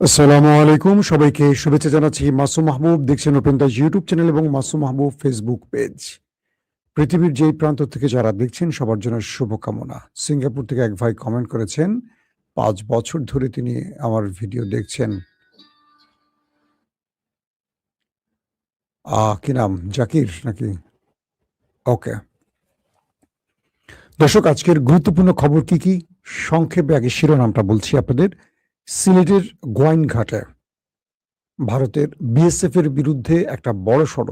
আসসালামু আলাইকুম, সবাইকে শুভেচ্ছা জানাচ্ছি। মাসুম মাহবুব দেখছেন ওপেন দ্য ইউটিউব চ্যানেল এবং মাসুম মাহবুব ফেসবুক পেজ। পৃথিবীর যেই প্রান্ত থেকে যারা দেখছেন সবার জন্য শুভকামনা। সিঙ্গাপুর থেকে এক ভাই কমেন্ট করেছেন, 5 বছর ধরে তিনি আমার ভিডিও দেখছেন। কি নাম, জাকির নাকি? ওকে দর্শক, আজকের গুরুত্বপূর্ণ খবর কি কি সংক্ষেপে আগে শিরোনামটা বলছি আপনাদের। সিলেটের গোয়াইনঘাটে ভারতের বিএসএফ এর বিরুদ্ধে একটা বড়সড়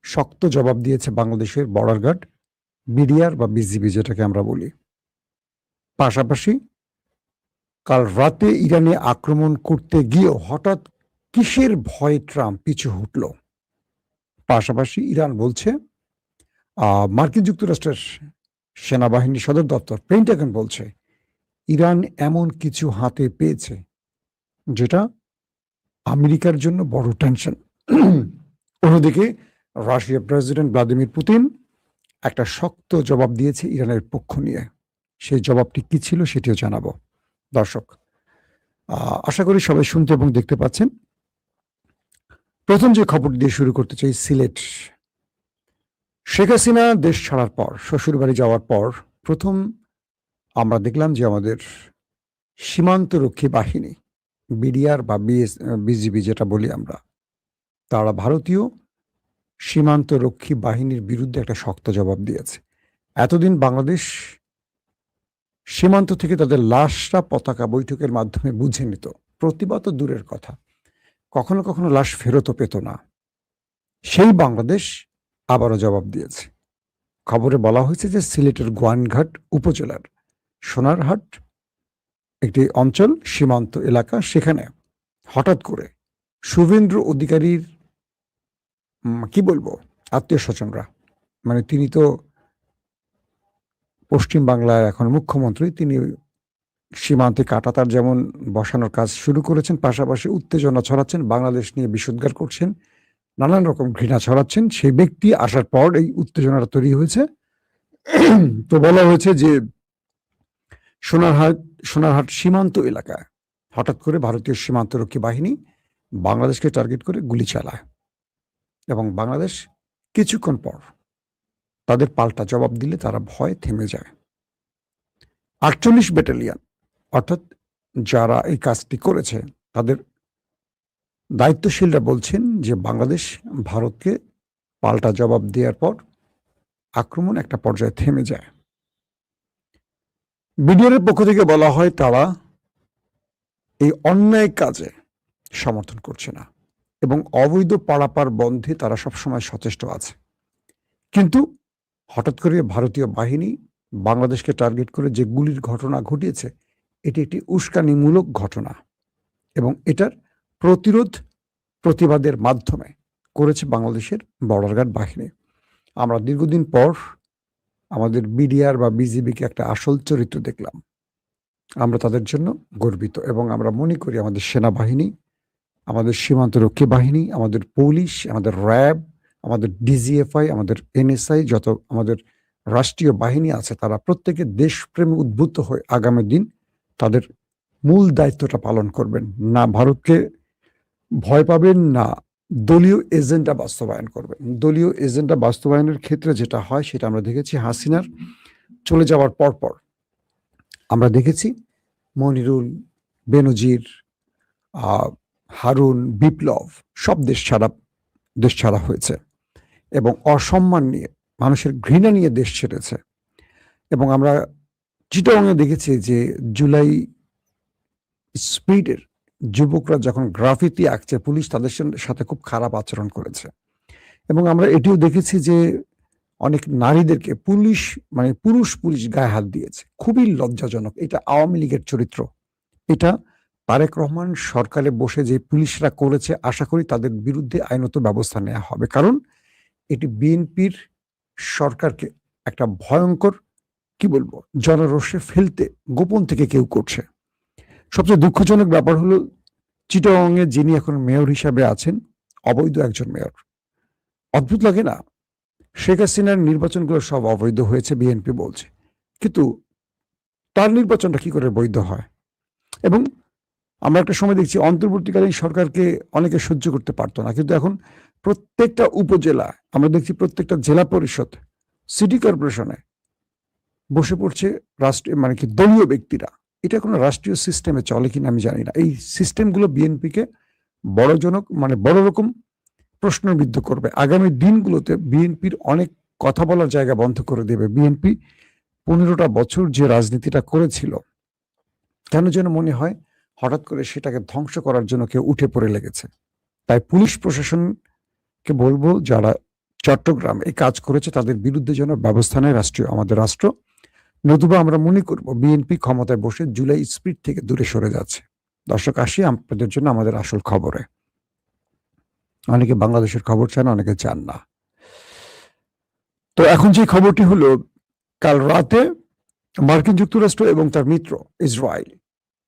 শক্ত জবাব দিয়েছে বাংলাদেশের বর্ডার গার্ড, বিডিআর বা বিজিবি যেটাকে আমরা বলি। পাশাপাশি কাল রাতে ইরানে আক্রমণ করতে গিয়েও হঠাৎ কিসের ভয়ে ট্রাম্প পিছু হটল। পাশাপাশি ইরান বলছে, মার্কিন যুক্তরাষ্ট্রের সেনাবাহিনী সদর দপ্তর পেন্টাগন বলছে ইরান এমন কিছু হাতে পেয়েছে যেটা আমেরিকার জন্য বড় টেনশন। অন্যদিকে রাশিয়ার প্রেসিডেন্ট ভ্লাদিমির পুতিন একটা শক্ত জবাব দিয়েছে ইরানের পক্ষ নিয়ে। সেই জবাবটি কি ছিল সেটিও জানাবো। দর্শক, আশা করি সবাই শুনতে এবং দেখতে পাচ্ছেন। প্রথম যে খবর দিয়ে শুরু করতে চাই, সিলেট। শেখ হাসিনা দেশ ছাড়ার পর, শ্বশুর বাড়ি যাওয়ার পর প্রথম আমরা দেখলাম যে আমাদের সীমান্তরক্ষী বাহিনী, বিডিআর বা বিজিবি যেটা বলি আমরা, তারা ভারতীয় সীমান্তরক্ষী বাহিনীর বিরুদ্ধে একটা শক্ত জবাব দিয়েছে। এতদিন বাংলাদেশ সীমান্ত থেকে তাদের লাশটা পতাকা বৈঠকের মাধ্যমে বুঝে নিত, প্রতিবাদ তো দূরের কথা, কখনো কখনো লাশ ফেরতও পেত না। সেই বাংলাদেশ আবারও জবাব দিয়েছে। খবরে বলা হয়েছে যে সিলেটের গোয়াইনঘাট উপজেলার সোনারহাট একটি অঞ্চল, সীমান্ত এলাকা, সেখানে হঠাৎ করে শুভেন্দু অধিকারীর কি বলবো আত্মীয় স্বজনরা, মানে তিনি তো পশ্চিম বাংলায় এখন মুখ্যমন্ত্রী, তিনি সীমান্তে কাঁটাতার যেমন বসানোর কাজ শুরু করেছেন, পাশাপাশি উত্তেজনা ছড়াচ্ছেন, বাংলাদেশ নিয়ে বিষোদ্গার করছেন, নানান রকম ঘৃণা ছড়াচ্ছেন। সেই ব্যক্তি আসার পর এই উত্তেজনাটা তৈরি হয়েছে। তো বলা হয়েছে যে সোনারহাট সীমান্ত এলাকায় হঠাৎ করে ভারতীয় সীমান্তরক্ষী বাহিনী বাংলাদেশকে টার্গেট করে গুলি চালায় এবং বাংলাদেশ কিছুক্ষণ পর তাদের পাল্টা জবাব দিলে তারা ভয়ে থেমে যায়। 48 ব্যাটালিয়ন, অর্থাৎ যারা এই কাজটি করেছে তাদের দায়িত্বশীলরা বলছেন যে বাংলাদেশ ভারতকে পাল্টা জবাব দেওয়ার পর আক্রমণ একটা পর্যায়ে থেমে যায়। বিডিআরের পক্ষ থেকে বলা হয় তারা এই অন্যায় কাজে সমর্থন করছে না এবং অবৈধ পারাপার বন্ধে তারা সবসময় সচেষ্ট আছে। কিন্তু হঠাৎ করে ভারতীয় বাহিনী বাংলাদেশকে টার্গেট করে যে গুলির ঘটনা ঘটিয়েছে, এটি একটি উস্কানিমূলক ঘটনা এবং এটার প্রতিবাদের মাধ্যমে করেছে বাংলাদেশের বর্ডার গার্ড বাহিনী। আমরা দীর্ঘদিন পর আমাদের বিডিআর বা বিজিবিকে একটা আসল চরিত্র দেখলাম। আমরা তাদের জন্য গর্বিত এবং আমরা মনে করি আমাদের সেনাবাহিনী, আমাদের সীমান্তরক্ষী বাহিনী, আমাদের পুলিশ, আমাদের র্যাব, আমাদের ডিজিএফআই, আমাদের এনএসআই, যত আমাদের রাষ্ট্রীয় বাহিনী আছে, তারা প্রত্যেকে দেশপ্রেমে উদ্বুদ্ধ হয়ে আগামী দিন তাদের মূল দায়িত্বটা পালন করবেন। না ভারতকে ভয় পাবেন, না দলীয় এজেন্ডা বাস্তবায়ন করবেন। দলীয় এজেন্ডা বাস্তবায়নের ক্ষেত্রে যেটা হয় সেটা আমরা দেখেছি হাসিনার চলে যাওয়ার পর আমরা দেখেছি মনিরুল, বেনজির, হারুন, বিপ্লব সব দেশ ছাড়া হয়েছে এবং অসম্মান নিয়ে, মানুষের ঘৃণা নিয়ে দেশ ছেড়েছে। এবং আমরা চিটাগংয়ে দেখেছি যে জুলাই স্পিডের যুবকরা যখন গ্রাফিতি আঁকছে, পুলিশ তাদের সাথে খুব খারাপ আচরণ করেছে। এবং আমরা এটিও দেখেছি যে অনেক নারীদেরকে পুরুষ পুলিশ গায়ে হাত দিয়েছে। খুবই লজ্জাজনক। এটা আওয়ামী লীগের চরিত্র। এটা তারেক রহমান সরকারে বসে যে পুলিশরা করেছে, আশা করি তাদের বিরুদ্ধে আইনত ব্যবস্থা নেওয়া হবে, কারণ এটি বিএনপির সরকারকে একটা ভয়ঙ্কর কি বলবো জনরোষে ফেলতে গোপন থেকে কেউ করছে। সবচেয়ে দুঃখজনক ব্যাপার হলো চিটাগংয়ে যিনি এখন মেয়র হিসাবে আছেন, অবৈধ একজন মেয়র। অদ্ভুত লাগে না? শেখ হাসিনার নির্বাচনগুলো সব অবৈধ হয়েছে বিএনপি বলছে, কিন্তু তার নির্বাচনটা কি করে বৈধ হয়? এবং আমরা একটা সময় দেখছি অন্তর্বর্তীকালীন সরকারকে অনেকে সহ্য করতে পারতো না, কিন্তু এখন প্রত্যেকটা উপজেলা, আমরা দেখছি প্রত্যেকটা জেলা পরিষদ, সিটি কর্পোরেশনে বসে পড়ছে রাষ্ট্রীয় মানে কি দলীয় ব্যক্তিরা। এটা কোনো রাষ্ট্রীয় সিস্টেমে চলে কিনা আমি জানি না। এই সিস্টেমগুলো বিএনপিকে বড়জনক মানে বড় রকম প্রশ্নবিদ্ধ করবে। আগামী দিনগুলোতে বিএনপির অনেক কথা বলার জায়গা বন্ধ করে দেবে। বিএনপি 15টা বছর যে রাজনীতিটা করেছিল, কেন যেন মনে হয় হঠাৎ করে সেটাকে ধ্বংস করার জন্য কেউ উঠে পড়ে লেগেছে। তাই পুলিশ প্রশাসনকে বলবো, যারা চট্টগ্রাম এই কাজ করেছে তাদের বিরুদ্ধে যেন ব্যবস্থা নেয় আমাদের রাষ্ট্র, নতুবা আমরা মনে করব বিএনপি ক্ষমতায় বসে জুলাই স্পিরিট থেকে দূরে সরে যাচ্ছে। দর্শক, আসি আপনাদের জন্য আমাদের আসল খবরে। অনেকে বাংলাদেশের খবর চান, অনেকে চান না। তো এখন যে খবরটি হলো, কাল রাতে মার্কিন যুক্তরাষ্ট্র এবং তার মিত্র ইসরায়েল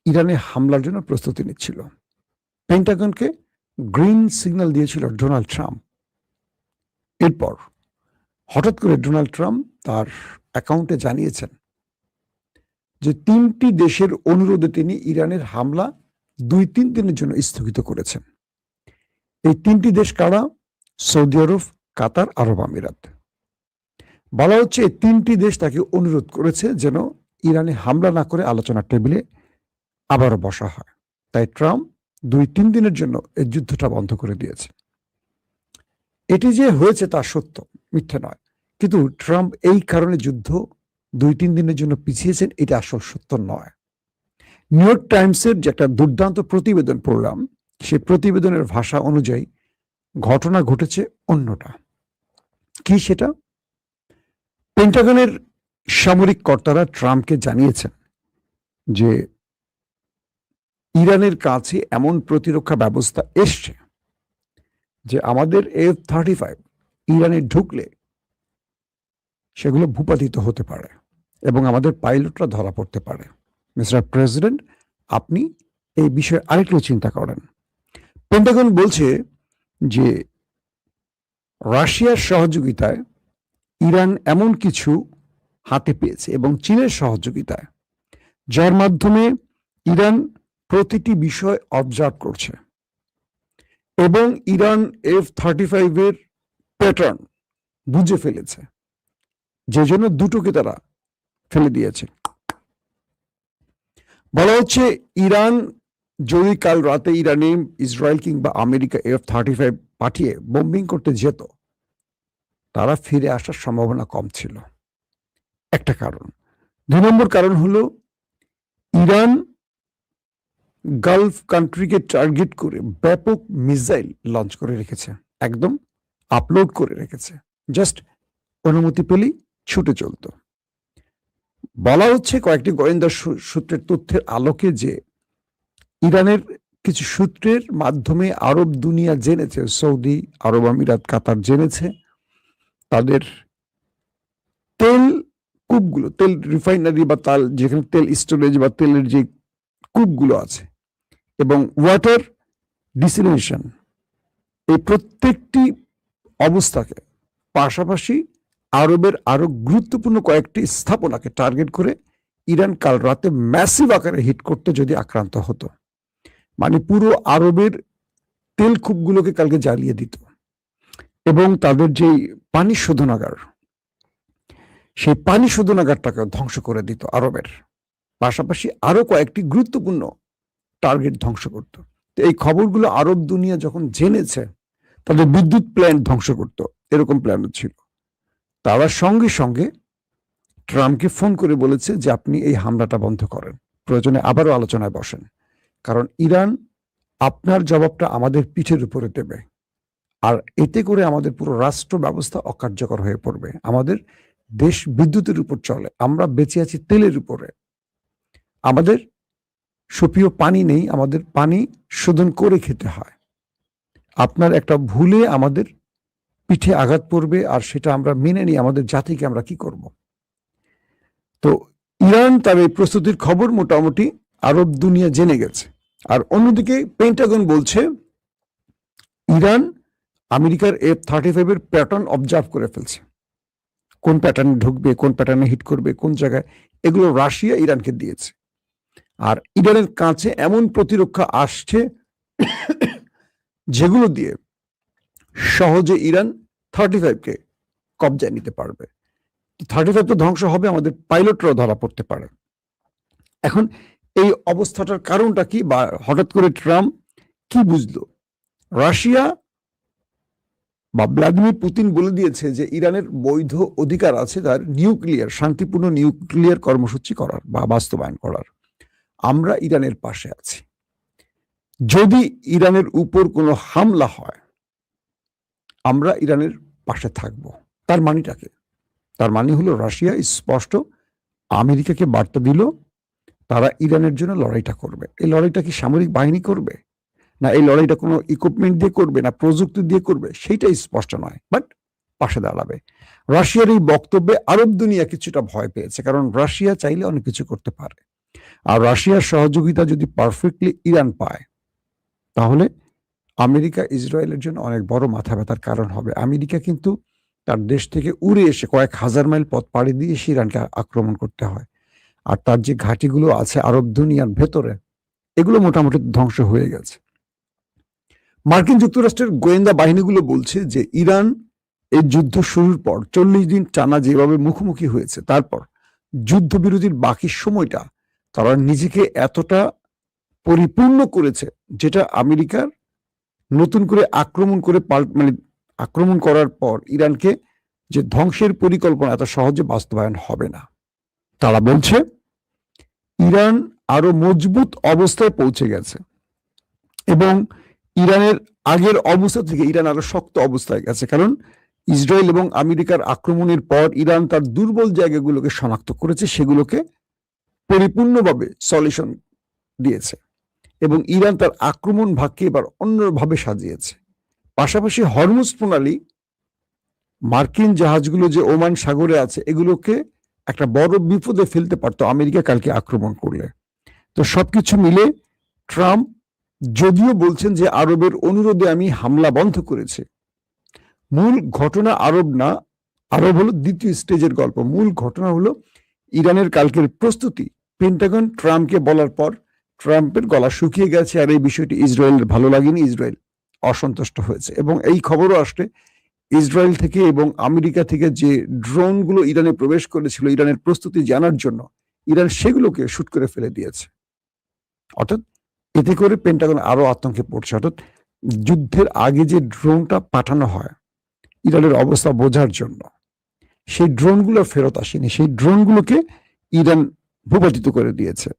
ইরানে হামলার জন্য প্রস্তুতি নিচ্ছিল। পেন্টাগনকে গ্রিন সিগন্যাল দিয়েছিল ডোনাল্ড ট্রাম্প। এরপর হঠাৎ করে ডোনাল্ড ট্রাম্প তার অ্যাকাউন্টে জানিয়েছেন যে 3টি দেশের অনুরোধে তিনি ইরানের হামলা 2-3 দিনের জন্য স্থগিত করেছেন। এই 3টি দেশ কারা? সৌদি আরব, কাতার, আরব আমিরাত। বলা হচ্ছে এই 3টি দেশ তাকে অনুরোধ করেছে যেন ইরানে হামলা না করে আলোচনার টেবিলে আবারও বসা হয়। তাই ট্রাম্প 2-3 দিনের জন্য এই যুদ্ধটা বন্ধ করে দিয়েছে। এটি যে হয়েছে তা সত্য, মিথ্যে নয়। কিন্তু ট্রাম্প এই কারণে যুদ্ধ 2-3 দিনের জন্য পিছিয়েছেন, এটা আসল সত্য নয়। নিউ ইয়র্ক টাইমসের যে একটা দুর্দান্ত প্রতিবেদন পড়লাম, সেই প্রতিবেদনের ভাষা অনুযায়ী ঘটনা ঘটেছে অন্যটা। কি সেটা? পেন্টাগনের সামরিক কর্তারা ট্রাম্পকে জানিয়েছেন যে ইরানের কাছে এমন প্রতিরক্ষা ব্যবস্থা এসছে যে আমাদের F-35 ইরানে ঢুকলে সেগুলো ভূপাতিত হতে পারে এবং আমাদের পাইলটরা ধরা পড়তে পারে। মিস্টার প্রেসিডেন্ট, আপনি এই বিষয়ে আরেকটু চিন্তা করেন। পেন্টাগন বলছে যে রাশিয়ার সহযোগিতায় ইরান এমন কিছু হাতে পেয়েছে এবং চীনের সহযোগিতায়, যার মাধ্যমে ইরান প্রতিটি বিষয় অবজার্ভ করছে এবং ইরান F-35 এর প্যাটার্ন বুঝে ফেলেছে, যে জন্য দুটোকে তারা ফেলে দিয়েছে। বলা হচ্ছে ইরান যদি কাল রাতে ইরানে ইসরায়েল কিংবা আমেরিকা F-35 পাঠিয়ে বোম্বিং করতে যেত, তারা ফিরে আসার সম্ভাবনা কম ছিল। একটা কারণ। 2 নম্বর কারণ হলো ইরান গালফ কান্ট্রিকে টার্গেট করে ব্যাপক মিসাইল লঞ্চ করে রেখেছে, একদম আপলোড করে রেখেছে, জাস্ট অনুমতি পেলেই ছুটে চলত। বলা হচ্ছে কয়েকটি গোয়েন্দা সূত্রের তথ্যের আলোকে যে ইরানের কিছু সূত্রের মাধ্যমে আরব দুনিয়া জেনেছে, সৌদি আরব আমিরাত, কাতার জেনেছে তাদের তেল কূপগুলো, তেল রিফাইনারি বা তাল যেখানে তেল স্টোরেজ বা তেলের যে কূপগুলো আছে এবং ওয়াটার ডিসিলিনেশন, এই প্রত্যেকটি অবস্থাকে পাশাপাশি আরবের আরো গুরুত্বপূর্ণ কয়েকটি স্থাপনাকে টার্গেট করে ইরান কাল রাতে ম্যাসিভ আকারে হিট করতে যদি আক্রান্ত হতো, মানে পুরো আরবের তেল কূপগুলোকে কালকে জ্বালিয়ে দিত এবং তাদের যে পানি শোধনাগার, সেই পানি শোধনাগারটাকে ধ্বংস করে দিত আরবের, পাশাপাশি আরো কয়েকটি গুরুত্বপূর্ণ টার্গেট ধ্বংস করত। এই খবরগুলো আরব দুনিয়া যখন জেনেছে, তাদের বিদ্যুৎ প্ল্যান্ট ধ্বংস করত, এরকম প্ল্যানও ছিল। তারা সঙ্গে সঙ্গে ট্রাম্পকে ফোন করে বলেছে যে আপনি এই হামলাটা বন্ধ করেন, প্রয়োজনে আবারও আলোচনায় বসেন, কারণ ইরান আপনার জবাবটা আমাদের পিঠের উপরে দেবে, আর এতে করে আমাদের পুরো রাষ্ট্র ব্যবস্থা অকার্যকর হয়ে পড়বে। আমাদের দেশ বিদ্যুতের উপর চলে, আমরা বেঁচে আছি তেলের উপরে, আমাদের সুপ্রিয় পানি নেই, আমাদের পানি শোধন করে খেতে হয়। আপনার একটা ভুলে আমাদের পিঠে আঘাত পড়বে, আর সেটা আমরা মেনে নিই, আমাদের জাতিকে আমরা কি করব? তো ইরান তার এই প্রস্তুতির খবর মোটামুটি আরব দুনিয়া জেনে গেছে। আর অন্যদিকে পেন্টাগন বলছে ইরান আমেরিকার F-35 এর প্যাটার্ন অবজার্ভ করে ফেলছে, কোন প্যাটার্নে ঢুকবে, কোন প্যাটার্নে হিট করবে, কোন জায়গায়, এগুলো রাশিয়া ইরানকে দিয়েছে। আর ইরানের কাছে এমন প্রতিরক্ষা আসছে যেগুলো দিয়ে সহজে ইরান 35কে কবজায় নিতে পারবে। 35 তো ধ্বংস হবে, আমাদের পাইলটরাও ধরা পড়তে পারে। এখন এই অবস্থাটার কারণটা কি, বা হঠাৎ করে ট্রাম্প কি বুঝলো? রাশিয়া বা ভ্লাদিমির পুতিন বলে দিয়েছে যে ইরানের বৈধ অধিকার আছে তার শান্তিপূর্ণ নিউক্লিয়ার কর্মসূচি করার বা বাস্তবায়ন করার। আমরা ইরানের পাশে আছি। যদি ইরানের উপর কোনো হামলা হয়, আমরা ইরানের পাশে থাকব। তার মানেটাকে, তার মানে হলো রাশিয়া স্পষ্ট আমেরিকাকে বার্তা দিল তারা ইরানের জন্য লড়াইটা করবে। এই লড়াইটা কি সামরিক বাহিনী করবে, না এই লড়াইটা কোনো ইকুইপমেন্ট দিয়ে করবে, না প্রযুক্তি দিয়ে করবে, সেইটাই স্পষ্ট নয়, বাট পাশে দাঁড়াবে। রাশিয়ার এই বক্তব্যে আরব দুনিয়া কিছুটা ভয় পেয়েছে, কারণ রাশিয়া চাইলে অনেক কিছু করতে পারে। আর রাশিয়ার সহযোগিতা যদি পারফেক্টলি ইরান পায়, তাহলে আমেরিকা ইসরায়েলের জন্য অনেক বড় মাথা ব্যথার কারণ হবে। আমেরিকা কিন্তু তার দেশ থেকে উড়ে এসে কয়েক হাজার মাইল পথ পাড়ি দিয়ে এসে ইরানকে আক্রমণ করতে হয়। আর তার যে ঘাঁটিগুলো আছে আরব দুনিয়ার ভেতরে, এগুলো মোটামুটি ধ্বংস হয়ে গেছে। মার্কিন যুক্তরাষ্ট্রের গোয়েন্দা বাহিনীগুলো বলছে যে ইরান এই যুদ্ধ শুরুর পর 40 দিন টানা যেভাবে মুখোমুখি হয়েছে, তারপর যুদ্ধবিরতির বাকি সময়টা তারা নিজেকে এতটা পরিপূর্ণ করেছে, যেটা আমেরিকার নতুন করে আক্রমণ করার পর ইরানকে যে ধ্বংসের পরিকল্পনা এত সহজে বাস্তবায়ন হবে না। তারা বলছে ইরান আরো মজবুত অবস্থায় পৌঁছে গেছে এবং ইরানের আগের অবস্থা থেকে ইরান আরো শক্ত অবস্থায় গেছে, কারণ ইসরায়েল এবং আমেরিকার আক্রমণের পর ইরান তার দুর্বল জায়গাগুলোকে শনাক্ত করেছে, সেগুলোকে পরিপূর্ণভাবে সলিউশন দিয়েছে এবং ইরান তার আক্রমণ ভাগকে এবার অন্যভাবে সাজিয়েছে। পাশাপাশি হরমুজ প্রণালী, মার্কিন জাহাজগুলো যে ওমান সাগরে আছে, এগুলোকে একটা বড় বিপদে ফেলতে পারতো আমেরিকা কালকে আক্রমণ করলে। তো সবকিছু মিলে ট্রাম্প যদিও বলছেন যে আরবের অনুরোধে আমি হামলা বন্ধ করেছি, মূল ঘটনা আরব না, আরব হলো দ্বিতীয় স্টেজের গল্প। মূল ঘটনা হলো ইরানের কালকের প্রস্তুতি। পেন্টাগন ট্রাম্পকে বলার পর ট্রাম্পের গলা শুকিয়ে গেছে, আর এই বিষয়টি ইসরায়েলের ভালো লাগেনি, ইসরায়েল অসন্তুষ্ট হয়েছে। এবং এই খবরও আসলে ইসরায়েল থেকে এবং আমেরিকা থেকে যে ড্রোনগুলো ইরানে প্রবেশ করেছিল ইরানের প্রস্তুতি জানার জন্য, ইরান সেগুলোকে শুট করে ফেলে দিয়েছে। অর্থাৎ এতে করে পেন্টাগন আরো আতঙ্কে পড়ছে। অর্থাৎ যুদ্ধের আগে যে ড্রোনটা পাঠানো হয় ইরানের অবস্থা বোঝার জন্য, সেই ড্রোনগুলো ফেরত আসেনি, সেই ড্রোনগুলোকে ইরান ভূপাতিত করে দিয়েছে।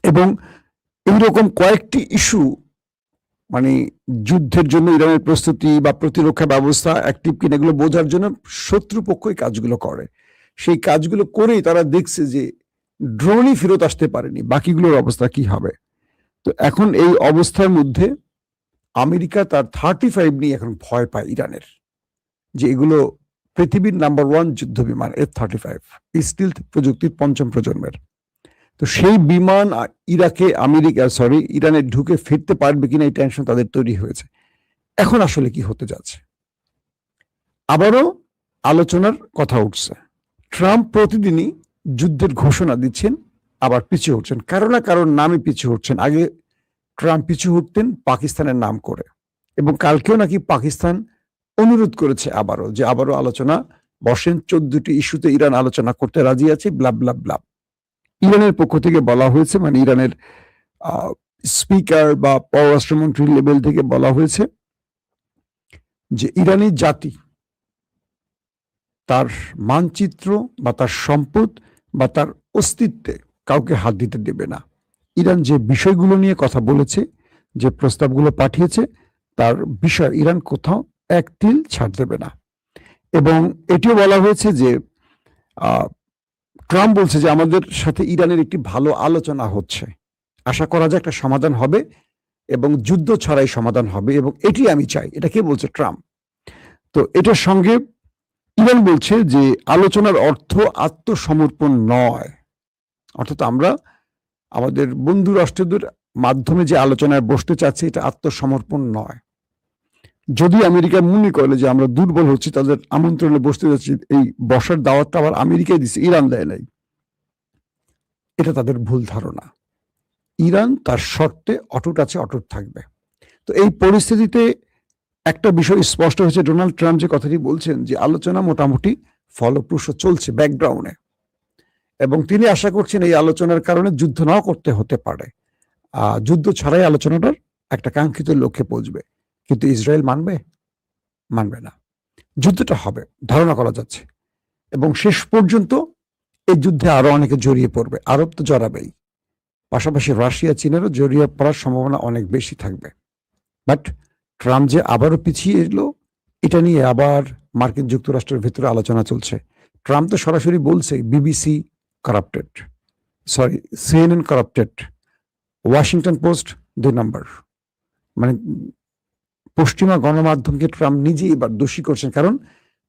এবং এইরকম কয়েকটি ইস্যু, মানে যুদ্ধের জন্য ইরানের প্রস্তুতি বা প্রতিরক্ষা ব্যবস্থা অ্যাক্টিভ কিনা এগুলো বোঝার জন্য শত্রুপক্ষই কাজগুলো করে। সেই কাজগুলো করেই তারা দেখছে যে ড্রোনই ফেরত আসতে পারেনি, বাকিগুলোর অবস্থা কি হবে। তো এখন এই অবস্থার মধ্যে আমেরিকা তার 35 নিয়ে এখন ভয় পায় ইরানের, যে এগুলো পৃথিবীর নাম্বার 1 যুদ্ধ বিমান F-35, স্টিলথ প্রযুক্তির 5ম প্রজন্মের। তো সেই বিমান ইরানে ঢুকে ফিরতে পারবে কিনা এই টেনশন তাদের তৈরি হয়েছে। এখন আসলে কি হতে যাচ্ছে? আবারও আলোচনার কথা উঠছে। ট্রাম্প প্রতিদিনই যুদ্ধের ঘোষণা দিচ্ছেন, আবার পিছু হচ্ছেন, কারো না কারোর নামে পিছু হচ্ছেন। আগে ট্রাম্প পিছু হতেন পাকিস্তানের নাম করে, এবং কালকেও নাকি পাকিস্তান অনুরোধ করেছে আবারও আলোচনা বসেন, 14টি ইস্যুতে ইরান আলোচনা করতে রাজি আছে, ব্লা ব্লা ব্লা। ইরানের পক্ষ থেকে বলা হয়েছে, মানে ইরানের স্পিকার বা পররাষ্ট্রমন্ত্রী লেভেল থেকে বলা হয়েছে যে ইরানি জাতি তার মানচিত্র বা তার সম্পদ বা তার অস্তিত্বে কাউকে হাত দিতে দেবে না। ইরান যে বিষয়গুলো নিয়ে কথা বলেছে, যে প্রস্তাবগুলো পাঠিয়েছে, তার বিষয় ইরান কোথাও এক তিল ছাড় দেবে না। এবং এটিও বলা হয়েছে যে ট্রাম্প বলছে যে আমাদের সাথে ইরানের একটি ভালো আলোচনা হচ্ছে, আশা করা যায় একটা সমাধান হবে এবং যুদ্ধ ছাড়াই সমাধান হবে, এবং এটি আমি চাই। এটা কে বলছে? ট্রাম্প। তো এটার সঙ্গে ইরান বলছে যে আলোচনার অর্থ আত্মসমর্পণ নয়, অর্থাৎ আমরা আমাদের বন্ধু রাষ্ট্রদের মাধ্যমে যে আলোচনায় বসতে চাচ্ছি এটা আত্মসমর্পণ নয়। যদি আমেরিকা মনে করে যে আমরা দুর্বল হচ্ছি, তাদের আমন্ত্রণে বসতে যাচ্ছি, এই বসার দাওয়াতটা আবার আমেরিকায় দিচ্ছে, ইরান দেয় নাই, এটা তাদের ভুল ধারণা। ইরান তার শর্তে অটুট আছে, অটুট থাকবে। তো এই পরিস্থিতিতে একটা বিষয় স্পষ্ট হয়েছে, ডোনাল্ড ট্রাম্প যে কথাটি বলছেন যে আলোচনা মোটামুটি ফলপ্রসূ চলছে ব্যাকগ্রাউন্ডে, এবং তিনি আশা করছেন এই আলোচনার কারণে যুদ্ধ নাও করতে হতে পারে, যুদ্ধ ছাড়াই আলোচনাটার একটা কাঙ্ক্ষিত লক্ষ্যে পৌঁছবে। কিন্তু ইসরায়েল মানবে না, যুদ্ধটা হবে ধারণা করা যাচ্ছে, এবং শেষ পর্যন্ত এই যুদ্ধে আরো অনেকে জড়িয়ে পড়বে। আরব তো জড়াবেই, পাশাপাশি রাশিয়া চীনেরও জড়িয়ে পড়ার সম্ভাবনা অনেক বেশি থাকবে। বাট ট্রাম্প যে আবারও পিছিয়ে এলো, এটা নিয়ে আবার মার্কিন যুক্তরাষ্ট্রের ভিতরে আলোচনা চলছে। ট্রাম্প তো সরাসরি বলছে BBC corrupted, sorry CNN corrupted, Washington post 2 নম্বর। মানে পশ্চিমা গণমাধ্যমকে ট্রাম্প নিজেই এবার দোষী করছেন, কারণ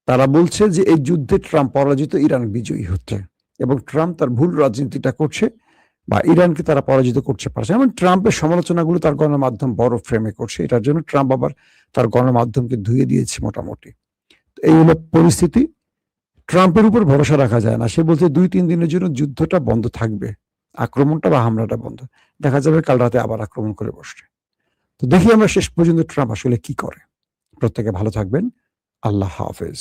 তারা বলছে যে এই যুদ্ধে ট্রাম্প পরাজিত, ইরান বিজয়ী হচ্ছে, এবং ট্রাম্প তার ভুল রাজনীতিটা করছে বা ইরানকে তারা পরাজিত করতে পারছে। এমন ট্রাম্পের সমালোচনাগুলো তার গণমাধ্যম বড় ফ্রেমে করছে, এটার জন্য ট্রাম্প আবার তার গণমাধ্যমকে ধুয়ে দিয়েছে মোটামুটি। এই হলো পরিস্থিতি। ট্রাম্পের উপর ভরসা রাখা যায় না। সে বলছে 2-3 দিনের জন্য যুদ্ধটা বন্ধ থাকবে, আক্রমণটা বা হামলাটা বন্ধ। দেখা যাবে কাল রাতে আবার আক্রমণ করে বসছে। তো দেখি আমরা শেষ পর্যন্ত ট্রাম্প আসলে কি করে। প্রত্যেকে ভালো থাকবেন। আল্লাহ হাফেজ।